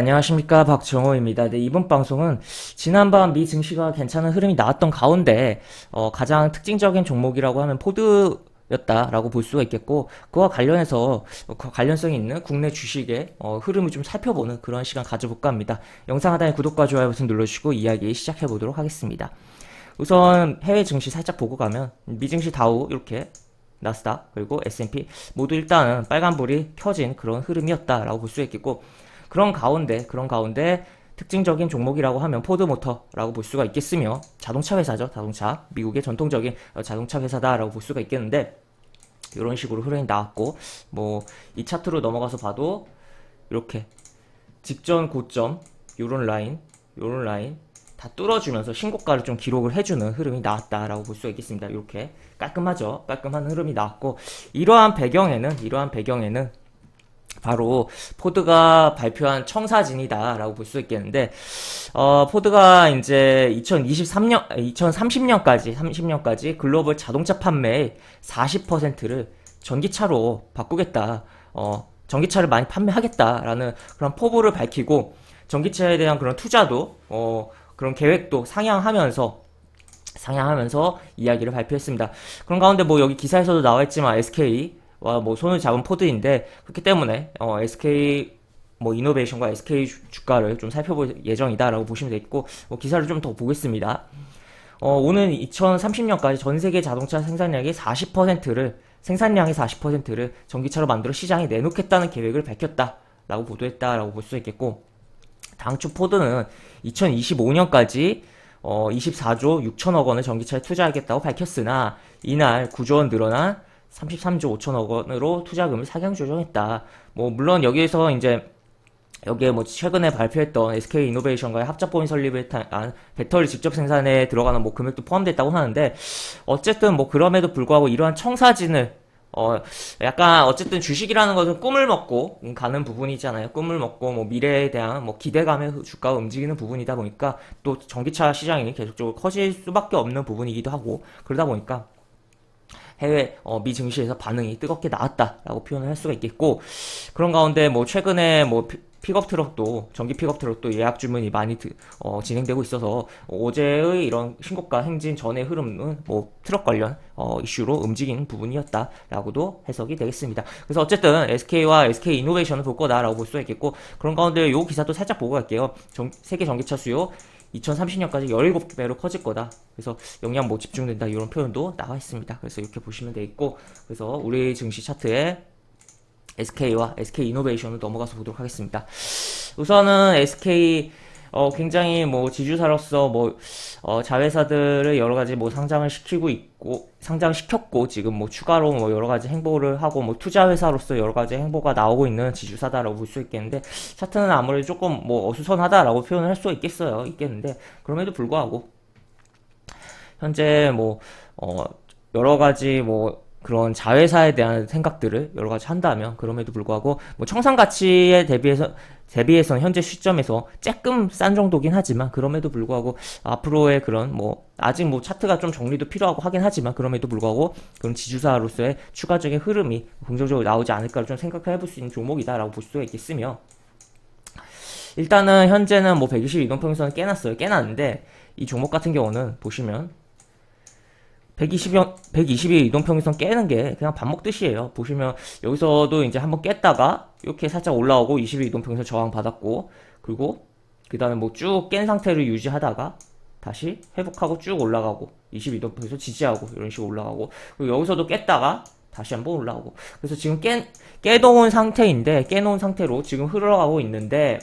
네, 안녕하십니까. 박정호입니다. 네, 이번 방송은 지난번 미 증시가 괜찮은 흐름이 나왔던 가운데, 가장 특징적인 종목이라고 하면 포드였다라고 볼 수가 있겠고, 그와 관련해서 그 관련성이 있는 국내 주식의 흐름을 좀 살펴보는 그런 시간 가져볼까 합니다. 영상 하단에 구독과 좋아요 버튼 눌러주시고 이야기 시작해보도록 하겠습니다. 우선 해외 증시 살짝 보고 가면, 미 증시 다우 이렇게 나스닥 그리고 S&P 모두 일단은 빨간불이 켜진 그런 흐름이었다라고 볼 수 있겠고, 그런 가운데 특징적인 종목이라고 하면 포드모터라고 볼 수가 있겠으며, 자동차 회사죠. 자동차, 미국의 전통적인 자동차 회사다라고 볼 수가 있겠는데, 이런 식으로 흐름이 나왔고, 뭐 이 차트로 넘어가서 봐도 이렇게 직전 고점 요런 라인 다 뚫어주면서 신고가를 좀 기록을 해주는 흐름이 나왔다라고 볼 수가 있겠습니다. 이렇게 깔끔하죠. 깔끔한 흐름이 나왔고, 이러한 배경에는 바로 포드가 발표한 청사진이다라고 볼 수 있겠는데, 포드가 이제 30년까지 글로벌 자동차 판매의 40%를 전기차로 바꾸겠다. 전기차를 많이 판매하겠다라는 그런 포부를 밝히고, 전기차에 대한 그런 투자도, 그런 계획도 상향하면서 이야기를 발표했습니다. 그런 가운데 뭐 여기 기사에서도 나와있지만 SK와 뭐 손을 잡은 포드인데, 그렇기 때문에 SK 뭐 이노베이션과 SK 주가를 좀 살펴볼 예정이다라고 보시면 되겠고, 뭐 기사를 좀 더 보겠습니다. 오는 2030년까지 전 세계 자동차 생산량의 40%를 전기차로 만들어 시장에 내놓겠다는 계획을 밝혔다라고 보도했다라고 볼 수 있겠고, 당초 포드는 2025년까지 24조 6천억 원을 전기차에 투자하겠다고 밝혔으나, 이날 9조 원 늘어난 33조 5천억 원으로 투자금을 상향 조정했다. 뭐 물론 여기에서 이제 여기에 뭐 최근에 발표했던 SK 이노베이션과의 합작법인 설립을 한 배터리 직접 생산에 들어가는 뭐 금액도 포함됐다고 하는데, 어쨌든 뭐 그럼에도 불구하고 이러한 청사진을 약간 어쨌든 주식이라는 것은 꿈을 먹고 가는 부분이잖아요. 꿈을 먹고 뭐 미래에 대한 뭐 기대감에 주가가 움직이는 부분이다 보니까, 또 전기차 시장이 계속적으로 커질 수밖에 없는 부분이기도 하고, 그러다 보니까 해외 미 증시에서 반응이 뜨겁게 나왔다라고 표현을 할 수가 있겠고, 그런 가운데 뭐 최근에 뭐 픽업 트럭도, 전기 픽업 트럭도 예약 주문이 많이 진행되고 있어서, 어제의 이런 신고가 행진 전의 흐름은 뭐 트럭 관련 이슈로 움직이는 부분이었다라고도 해석이 되겠습니다. 그래서 어쨌든 SK와 SK 이노베이션을 볼 거다라고 볼 수 있겠고, 그런 가운데 요 기사도 살짝 보고 갈게요. 세계 전기차 수요 2030년까지 17배로 커질 거다. 그래서 역량 뭐 집중된다, 이런 표현도 나와 있습니다. 그래서 이렇게 보시면 되겠고, 그래서 우리 증시 차트에 SK와 SK 이노베이션을 넘어가서 보도록 하겠습니다. 우선은 SK 굉장히 뭐 지주사로서 뭐 자회사들을 여러 가지 뭐 상장시켰고, 지금 뭐 추가로 뭐 여러 가지 행보를 하고, 뭐 투자 회사로서 여러 가지 행보가 나오고 있는 지주사다라고 볼 수 있겠는데, 차트는 아무래도 조금 뭐 어수선하다라고 표현을 할 수 있겠는데, 그럼에도 불구하고 현재 뭐 여러 가지 뭐 그런 자회사에 대한 생각들을 여러 가지 한다면, 그럼에도 불구하고 뭐 청산 가치에 대비해서 현재 시점에서 조금 싼 정도긴 하지만, 그럼에도 불구하고 앞으로의 그런 뭐 아직 뭐 차트가 좀 정리도 필요하고 하긴 하지만, 그럼에도 불구하고 그런 지주사로서의 추가적인 흐름이 긍정적으로 나오지 않을까 좀 생각해 볼 수 있는 종목이다라고 볼 수가 있겠으며, 일단은 현재는 뭐 120 이동평균선을 깨놨는데, 이 종목 같은 경우는 보시면 120일 이동평균선 깨는 게 그냥 밥 먹듯이에요. 보시면 여기서도 이제 한번 깼다가 이렇게 살짝 올라오고 20일 이동평균선 저항 받았고, 그리고 그 다음에 뭐 쭉 깬 상태를 유지하다가 다시 회복하고 쭉 올라가고, 20일 이동평균선 지지하고 이런 식으로 올라가고, 그리고 여기서도 깼다가 다시 한번 올라오고. 그래서 지금 깨놓은 상태로 지금 흘러가고 있는데,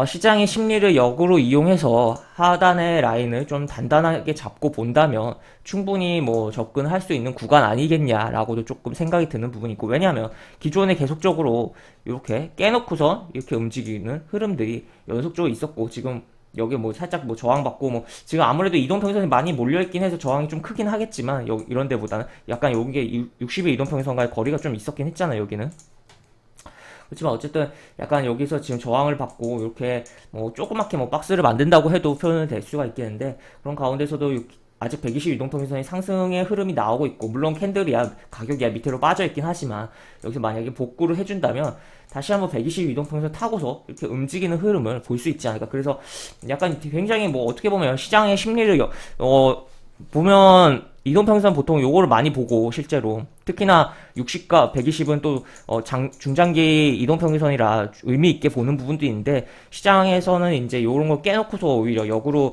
시장의 심리를 역으로 이용해서 하단의 라인을 좀 단단하게 잡고 본다면 충분히 뭐 접근할 수 있는 구간 아니겠냐라고도 조금 생각이 드는 부분이 있고, 왜냐하면 기존에 계속적으로 이렇게 깨놓고선 이렇게 움직이는 흐름들이 연속적으로 있었고, 지금 여기 뭐 살짝 뭐 저항받고, 뭐 지금 아무래도 이동평균선이 많이 몰려있긴 해서 저항이 좀 크긴 하겠지만, 이런 데보다는 약간 여기에 60의 이동평균선과의 거리가 좀 있었긴 했잖아요, 여기는. 그렇지만 어쨌든 약간 여기서 지금 저항을 받고 이렇게 뭐 조그맣게 뭐 박스를 만든다고 해도 표현이 될 수가 있겠는데, 그런 가운데서도 아직 120 이동평균선이 상승의 흐름이 나오고 있고, 물론 캔들이야 가격이야 밑으로 빠져 있긴 하지만, 여기서 만약에 복구를 해준다면 다시 한번 120 이동평균선 타고서 이렇게 움직이는 흐름을 볼 수 있지 않을까. 그래서 약간 굉장히 뭐 어떻게 보면 시장의 심리를 보면 이동평균선 보통 요거를 많이 보고, 실제로 특히나 60과 120은 또 중장기 이동평균선이라 의미 있게 보는 부분도 있는데, 시장에서는 이제 요런 걸 깨놓고서 오히려 역으로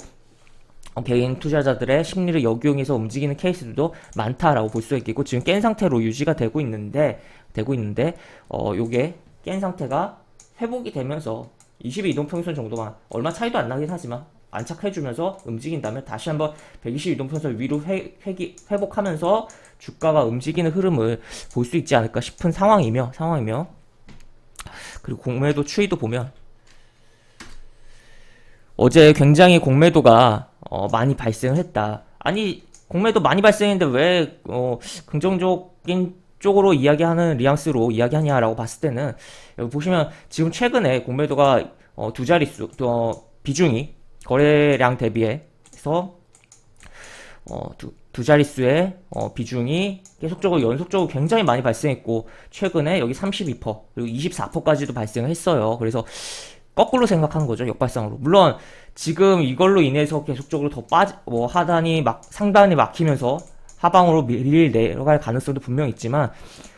개인 투자자들의 심리를 역이용해서 움직이는 케이스들도 많다라고 볼 수 있겠고, 지금 깬 상태로 유지가 되고 있는데 요게 깬 상태가 회복이 되면서 20의 이동평균선 정도만, 얼마 차이도 안 나긴 하지만 안착해주면서 움직인다면 다시 한번 120 이동평균선 위로 회복하면서 주가가 움직이는 흐름을 볼 수 있지 않을까 싶은 상황이며, 그리고 공매도 추이도 보면 어제 굉장히 공매도가 많이 발생을 했다. 아니, 공매도 많이 발생했는데 왜 긍정적인 쪽으로 이야기하는 뉘앙스로 이야기하냐라고 봤을 때는, 여기 보시면 지금 최근에 공매도가 두 자릿수 비중이 거래량 대비해서 두 자릿수의 비중이 계속적으로 연속적으로 굉장히 많이 발생했고, 최근에 여기 32% 그리고 24%까지도 발생을 했어요. 그래서 거꾸로 생각하는 거죠, 역발상으로. 물론 지금 이걸로 인해서 계속적으로 더 하단이 상단이 막히면서 하방으로 내려갈 가능성도 분명 있지만,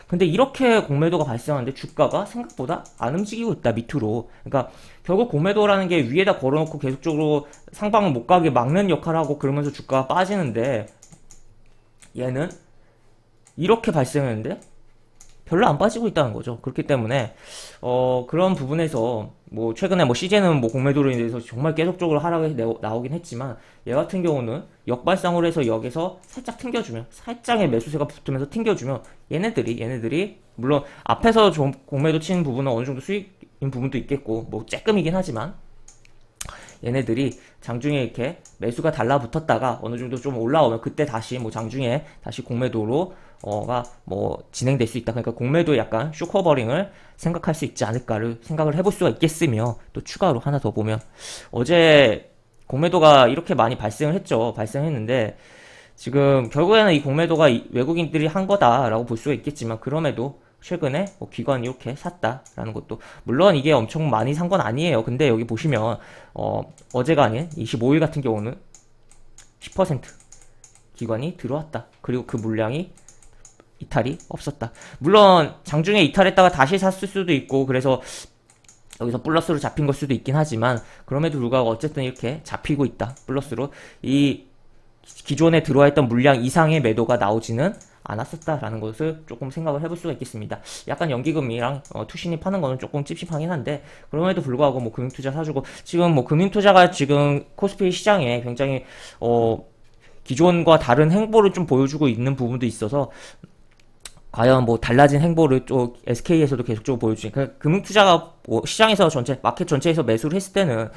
근데 이렇게 공매도가 발생하는데 주가가 생각보다 안 움직이고 있다, 밑으로. 그러니까 결국 공매도라는 게 위에다 걸어놓고 계속적으로 상방을 못 가게 막는 역할을 하고, 그러면서 주가가 빠지는데, 얘는 이렇게 발생했는데 별로 안 빠지고 있다는 거죠. 그렇기 때문에 그런 부분에서 뭐 최근에 뭐 CJ는 뭐 공매도로 인해서 정말 계속적으로 하락이 나오긴 했지만, 얘 같은 경우는 역발상으로 해서 여기서 살짝 튕겨주면, 살짝의 매수세가 붙으면서 튕겨주면, 얘네들이 물론 앞에서 좀 공매도 치는 부분은 어느 정도 수익인 부분도 있겠고, 뭐 쬐끔이긴 하지만, 얘네들이 장중에 이렇게 매수가 달라붙었다가 어느 정도 좀 올라오면 그때 다시 뭐 장중에 다시 공매도로 뭐 진행될 수 있다. 그러니까 공매도 약간 쇼커버링을 생각할 수 있지 않을까를 생각을 해볼 수가 있겠으며, 또 추가로 하나 더 보면 어제 공매도가 이렇게 많이 발생했는데, 지금 결국에는 이 공매도가 외국인들이 한 거다라고 볼 수가 있겠지만, 그럼에도 최근에 기관이 이렇게 샀다라는 것도, 물론 이게 엄청 많이 산 건 아니에요. 근데 여기 보시면 어제가 아닌 25일 같은 경우는 10% 기관이 들어왔다. 그리고 그 물량이 이탈이 없었다. 물론 장중에 이탈했다가 다시 샀을 수도 있고, 그래서 여기서 플러스로 잡힌 걸 수도 있긴 하지만, 그럼에도 불구하고 어쨌든 이렇게 잡히고 있다. 플러스로 이 기존에 들어와 있던 물량 이상의 매도가 나오지는 않았었다라는 것을 조금 생각을 해볼 수가 있겠습니다. 약간 연기금이랑 투신이 파는 거는 조금 찝찝하긴 한데, 그럼에도 불구하고 뭐 금융투자 사주고, 지금 뭐 금융투자가 지금 코스피 시장에 굉장히 기존과 다른 행보를 좀 보여주고 있는 부분도 있어서, 과연 뭐 달라진 행보를 또 SK에서도 계속적으로 보여주니까, 그러니까 금융투자가 뭐 시장에서 마켓 전체에서 매수를 했을 때는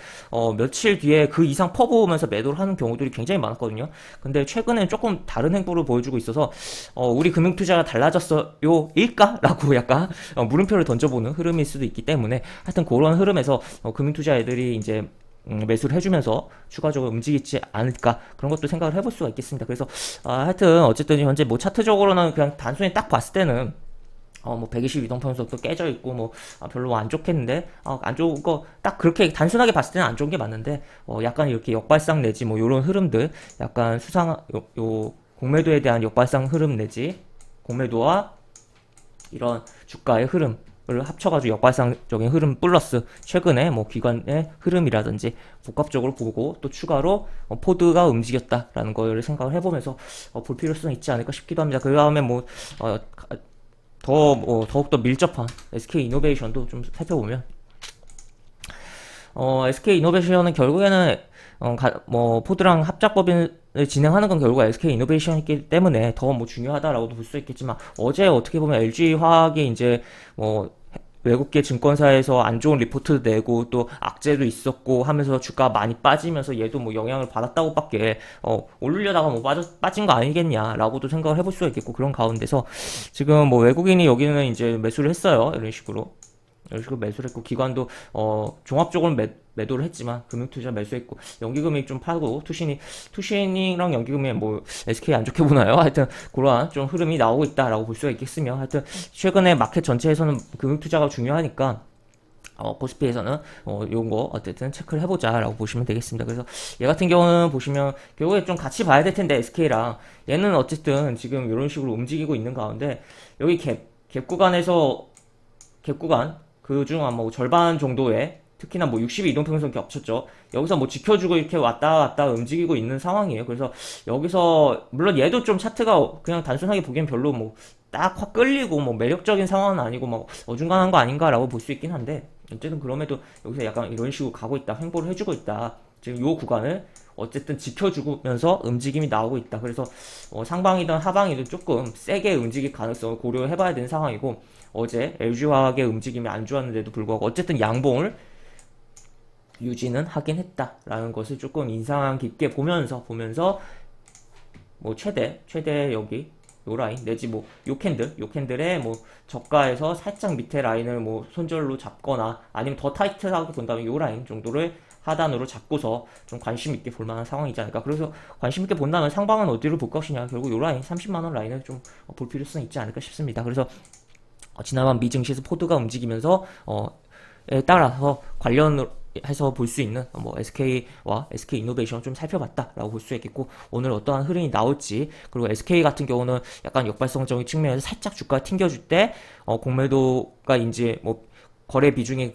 며칠 뒤에 그 이상 퍼부으면서 매도를 하는 경우들이 굉장히 많았거든요. 근데 최근에 조금 다른 행보를 보여주고 있어서 우리 금융투자가 달라졌어요 일까? 라고 약간 물음표를 던져보는 흐름일 수도 있기 때문에, 하여튼 그런 흐름에서 금융투자 애들이 이제 매수를 해주면서 추가적으로 움직이지 않을까, 그런 것도 생각을 해볼 수가 있겠습니다. 그래서 하여튼 어쨌든 현재 뭐 차트적으로는 그냥 단순히 딱 봤을 때는 뭐 120 이동평균선도 깨져 있고 뭐 별로 안 좋겠는데, 안 좋은 거 딱 그렇게 단순하게 봤을 때는 안 좋은 게 맞는데, 약간 이렇게 역발상 내지 뭐 요런 흐름들, 약간 요 공매도에 대한 역발상 흐름 내지 공매도와 이런 주가의 흐름 을 합쳐가지고 역발상적인 흐름 플러스 최근에 뭐 기관의 흐름이라든지 복합적으로 보고, 또 추가로 포드가 움직였다라는 걸 생각을 해보면서 볼 필요성이 있지 않을까 싶기도 합니다. 그 다음에 뭐 더욱더 밀접한 SK 이노베이션도 좀 살펴보면, SK 이노베이션은 결국에는 뭐 포드랑 합작법인을 진행하는 건 결국 SK 이노베이션이기 때문에 더 뭐 중요하다라고도 볼 수 있겠지만, 어제 어떻게 보면 LG 화학이 이제 뭐 외국계 증권사에서 안 좋은 리포트 내고 또 악재도 있었고 하면서 주가 많이 빠지면서 얘도 뭐 영향을 받았다고밖에 오르려다가 뭐 빠진 거 아니겠냐라고도 생각을 해볼 수가 있겠고, 그런 가운데서 지금 뭐 외국인이 여기는 이제 매수를 했어요. 이런 식으로 이런 식으로 매수를 했고, 기관도 종합적으로 매도를 했지만 금융투자 매수했고, 연기금이 좀 팔고, 투신이랑 연기금이 뭐 SK 안 좋게 보나요? 하여튼 그러한 좀 흐름이 나오고 있다라고 볼 수가 있겠으며, 하여튼 최근에 마켓 전체에서는 금융투자가 중요하니까 코스피에서는 요런 거 어쨌든 체크를 해보자라고 보시면 되겠습니다. 그래서 얘 같은 경우는 보시면 결국에 좀 같이 봐야 될 텐데, SK랑 얘는 어쨌든 지금 이런 식으로 움직이고 있는 가운데, 여기 갭 구간에서 갭 구간 그중 한 뭐 절반 정도의, 특히나 뭐 60일 이동평균선 겹쳤죠. 여기서 뭐 지켜주고 이렇게 왔다 갔다 움직이고 있는 상황이에요. 그래서 여기서 물론 얘도 좀 차트가 그냥 단순하게 보기엔 별로 뭐 딱 확 끌리고 뭐 매력적인 상황은 아니고 막 어중간한 거 아닌가라고 볼 수 있긴 한데, 어쨌든 그럼에도 여기서 약간 이런 식으로 가고 있다, 횡보를 해주고 있다. 지금 요 구간을 어쨌든 지켜주면서 움직임이 나오고 있다. 그래서 상방이든 하방이든 조금 세게 움직일 가능성을 고려해봐야 되는 상황이고, 어제 LG화학의 움직임이 안 좋았는데도 불구하고 어쨌든 양봉을 유지는 하긴 했다라는 것을 조금 인상 깊게 보면서 뭐 최대 여기 요 라인 내지 뭐 요 캔들의 뭐 저가에서 살짝 밑에 라인을 뭐 손절로 잡거나, 아니면 더 타이트하게 본다면 요 라인 정도를 하단으로 잡고서 좀 관심 있게 볼 만한 상황이지 않을까. 그래서 관심 있게 본다면 상방은 어디로 볼 것이냐, 결국 요 라인 30만 원 라인을 좀 볼 필요성이 있지 않을까 싶습니다. 그래서 지난번 미증시에서 포드가 움직이면서 에 따라서 관련해서 볼 수 있는 뭐 SK와 SK 이노베이션을 좀 살펴봤다라고 볼 수 있겠고, 오늘 어떠한 흐름이 나올지, 그리고 SK 같은 경우는 약간 역발성적인 측면에서 살짝 주가 튕겨줄 때 공매도가 이제 뭐 거래 비중이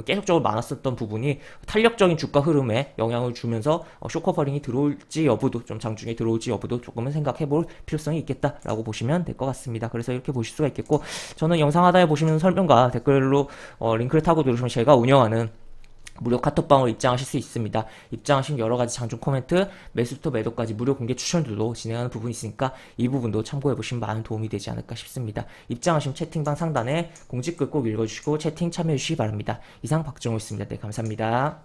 계속적으로 많았었던 부분이 탄력적인 주가 흐름에 영향을 주면서 쇼커버링이 들어올지 여부도, 좀 장중에 들어올지 여부도 조금은 생각해 볼 필요성이 있겠다라고 보시면 될 것 같습니다. 그래서 이렇게 보실 수가 있겠고, 저는 영상 하단에 보시면 설명과 댓글로 링크를 타고 들으시면 제가 운영하는 무료 카톡방으로 입장하실 수 있습니다. 입장하시면 여러가지 장중 코멘트, 매수부터 매도까지 무료 공개 추천들도 진행하는 부분이 있으니까 이 부분도 참고해보시면 많은 도움이 되지 않을까 싶습니다. 입장하시면 채팅방 상단에 공지글 꼭 읽어주시고 채팅 참여해주시기 바랍니다. 이상 박정호였습니다. 네, 감사합니다.